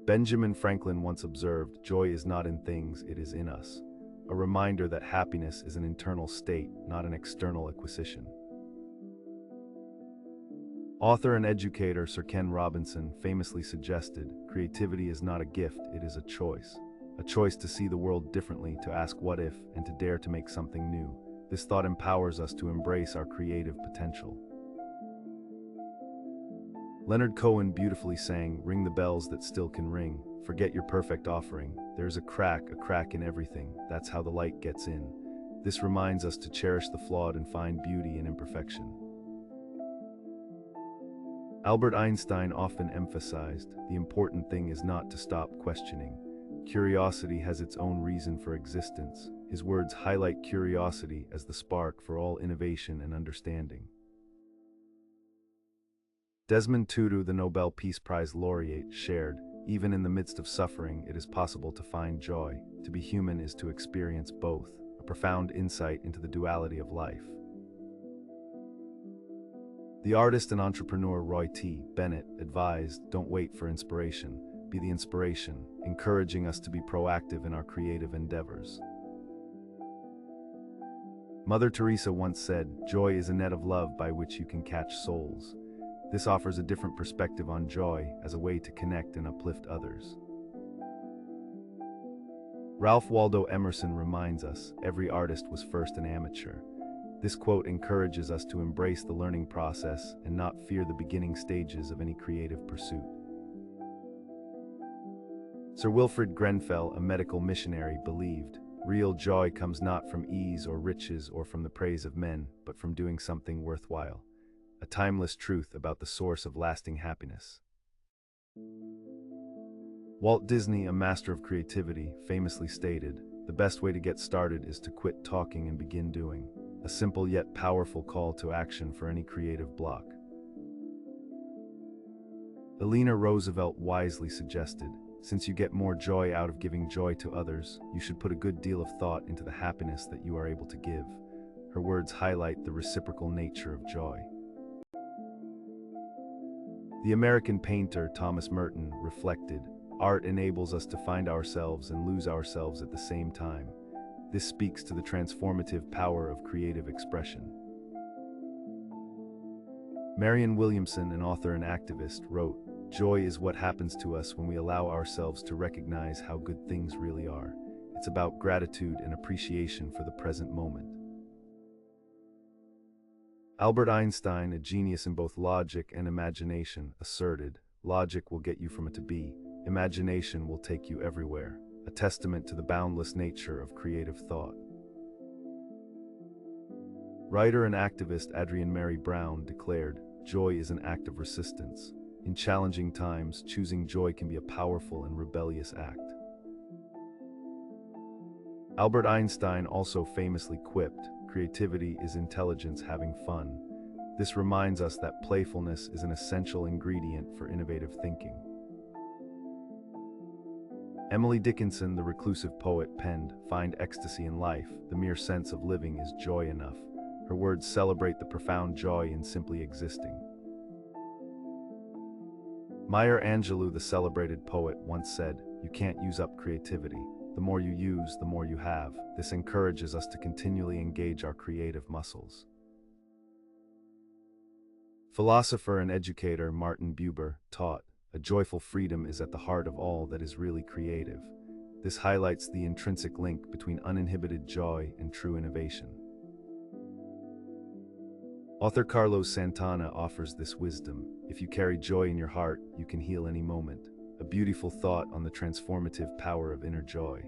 Benjamin Franklin once observed, "Joy is not in things, it is in us." A reminder that happiness is an internal state, not an external acquisition. Author and educator Sir Ken Robinson famously suggested, "Creativity is not a gift, it is a choice to see the world differently, to ask what if, and to dare to make something new." This thought empowers us to embrace our creative potential. Leonard Cohen beautifully sang, "Ring the bells that still can ring. Forget your perfect offering. There's a crack in everything. That's how the light gets in." This reminds us to cherish the flawed and find beauty in imperfection. Albert Einstein often emphasized, "The important thing is not to stop questioning. Curiosity has its own reason for existence." His words highlight curiosity as the spark for all innovation and understanding. Desmond Tutu, the Nobel Peace Prize laureate, shared, "Even in the midst of suffering, it is possible to find joy. To be human is to experience both," a profound insight into the duality of life. The artist and entrepreneur Roy T. Bennett advised, "Don't wait for inspiration, be the inspiration," encouraging us to be proactive in our creative endeavors. Mother Teresa once said, "Joy is a net of love by which you can catch souls." This offers a different perspective on joy as a way to connect and uplift others. Ralph Waldo Emerson reminds us, "Every artist was first an amateur." This quote encourages us to embrace the learning process and not fear the beginning stages of any creative pursuit. Sir Wilfrid Grenfell, a medical missionary, believed, "Real joy comes not from ease or riches or from the praise of men, but from doing something worthwhile." A timeless truth about the source of lasting happiness. Walt Disney, a master of creativity, famously stated, "The best way to get started is to quit talking and begin doing." A simple yet powerful call to action for any creative block. Eleanor Roosevelt wisely suggested, "Since you get more joy out of giving joy to others, you should put a good deal of thought into the happiness that you are able to give." Her words highlight the reciprocal nature of joy. The American painter Thomas Merton reflected, "Art enables us to find ourselves and lose ourselves at the same time." This speaks to the transformative power of creative expression. Marianne Williamson, an author and activist, wrote, "Joy is what happens to us when we allow ourselves to recognize how good things really are. It's about gratitude and appreciation for the present moment." Albert Einstein, a genius in both logic and imagination, asserted, "Logic will get you from A to B, imagination will take you everywhere," a testament to the boundless nature of creative thought. Writer and activist Adrienne Mary Brown declared, "Joy is an act of resistance. In challenging times, choosing joy can be a powerful and rebellious act." Albert Einstein also famously quipped, "Creativity is intelligence having fun." This reminds us that playfulness is an essential ingredient for innovative thinking. Emily Dickinson, the reclusive poet, penned, "Find ecstasy in life. The mere sense of living is joy enough." Her words celebrate the profound joy in simply existing. Maya Angelou, the celebrated poet, once said, "You can't use up creativity. The more you use, the more you have." This encourages us to continually engage our creative muscles. Philosopher and educator Martin Buber taught, "A joyful freedom is at the heart of all that is really creative." This highlights the intrinsic link between uninhibited joy and true innovation. Author Carlos Santana offers this wisdom, "If you carry joy in your heart, you can heal any moment." A beautiful thought on the transformative power of inner joy.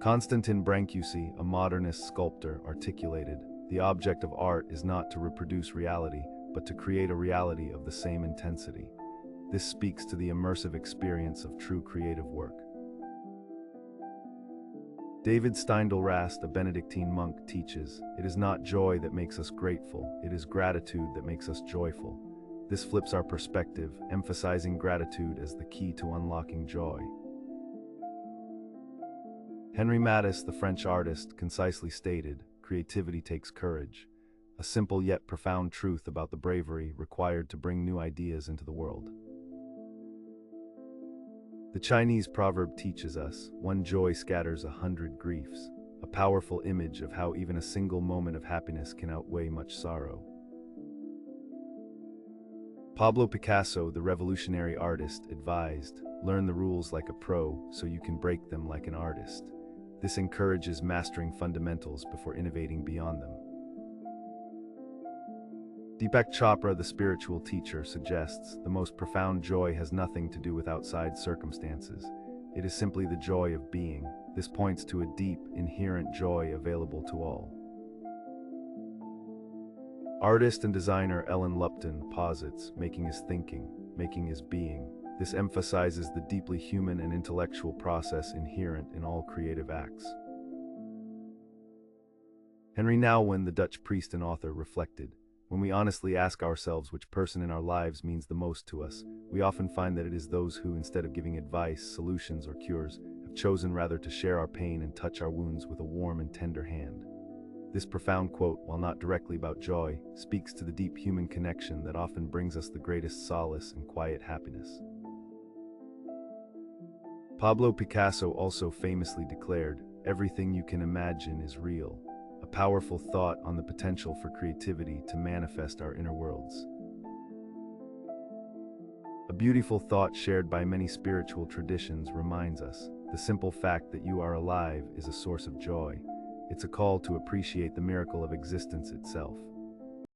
Constantin Brancusi, a modernist sculptor, articulated, "The object of art is not to reproduce reality, but to create a reality of the same intensity." This speaks to the immersive experience of true creative work. David Steindl-Rast, a Benedictine monk, teaches, "It is not joy that makes us grateful, it is gratitude that makes us joyful." This flips our perspective, emphasizing gratitude as the key to unlocking joy. Henri Matisse, the French artist, concisely stated, "Creativity takes courage," a simple yet profound truth about the bravery required to bring new ideas into the world. The Chinese proverb teaches us, one joy scatters 100 griefs, a powerful image of how even a single moment of happiness can outweigh much sorrow. Pablo Picasso, the revolutionary artist, advised, learn the rules like a pro so you can break them like an artist. This encourages mastering fundamentals before innovating beyond them. Deepak Chopra, the spiritual teacher, suggests the most profound joy has nothing to do with outside circumstances. It is simply the joy of being. This points to a deep, inherent joy available to all. Artist and designer Ellen Lupton posits, making is thinking, making is being. This emphasizes the deeply human and intellectual process inherent in all creative acts. Henry Nouwen, the Dutch priest and author, reflected, when we honestly ask ourselves which person in our lives means the most to us, we often find that it is those who, instead of giving advice, solutions, or cures, have chosen rather to share our pain and touch our wounds with a warm and tender hand. This profound quote, while not directly about joy, speaks to the deep human connection that often brings us the greatest solace and quiet happiness. Pablo Picasso also famously declared, "Everything you can imagine is real," a powerful thought on the potential for creativity to manifest our inner worlds. A beautiful thought shared by many spiritual traditions reminds us, the simple fact that you are alive is a source of joy. It's a call to appreciate the miracle of existence itself.